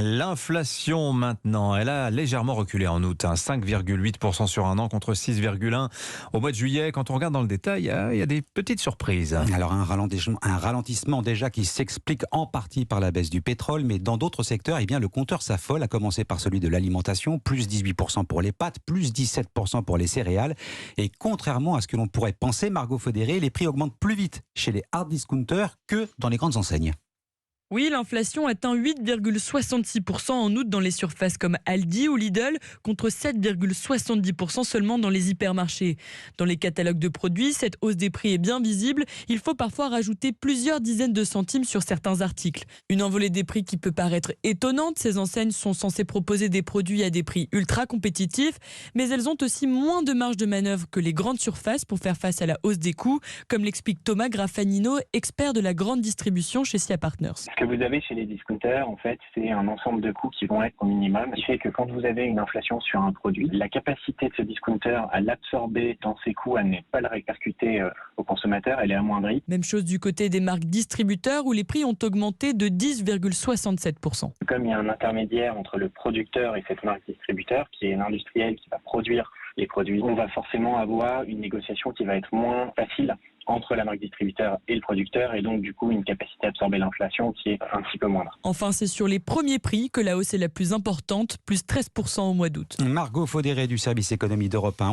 L'inflation maintenant, elle a légèrement reculé en août, 5,8% sur un an contre 6,1% au mois de juillet. Quand on regarde dans le détail, il y a des petites surprises. Alors un ralentissement déjà qui s'explique en partie par la baisse du pétrole, mais dans d'autres secteurs, le compteur s'affole, à commencer par celui de l'alimentation, plus 18% pour les pâtes, plus 17% pour les céréales. Et contrairement à ce que l'on pourrait penser, Margot Faudéré, les prix augmentent plus vite chez les hard discounters que dans les grandes enseignes. Oui, l'inflation atteint 8,66% en août dans les surfaces comme Aldi ou Lidl, contre 7,70% seulement dans les hypermarchés. Dans les catalogues de produits, cette hausse des prix est bien visible. Il faut parfois rajouter plusieurs dizaines de centimes sur certains articles. Une envolée des prix qui peut paraître étonnante. Ces enseignes sont censées proposer des produits à des prix ultra compétitifs, mais elles ont aussi moins de marge de manœuvre que les grandes surfaces pour faire face à la hausse des coûts, comme l'explique Thomas Graffanino, expert de la grande distribution chez SIA Partners. Ce que vous avez chez les discounters, en fait, c'est un ensemble de coûts qui vont être au minimum. Ce qui fait que quand vous avez une inflation sur un produit, la capacité de ce discounter à l'absorber dans ses coûts, à ne pas le répercuter au consommateur, elle est amoindrie. Même chose du côté des marques distributeurs où les prix ont augmenté de 10,67%. Comme il y a un intermédiaire entre le producteur et cette marque distributeur, qui est l'industriel qui va produire les produits, on va forcément avoir une négociation qui va être moins facile entre la marque distributeur et le producteur, et donc du coup une capacité à absorber l'inflation qui est un petit peu moindre. Enfin, c'est sur les premiers prix que la hausse est la plus importante, plus 13% au mois d'août. Margot Faudéré du service économie d'Europe 1.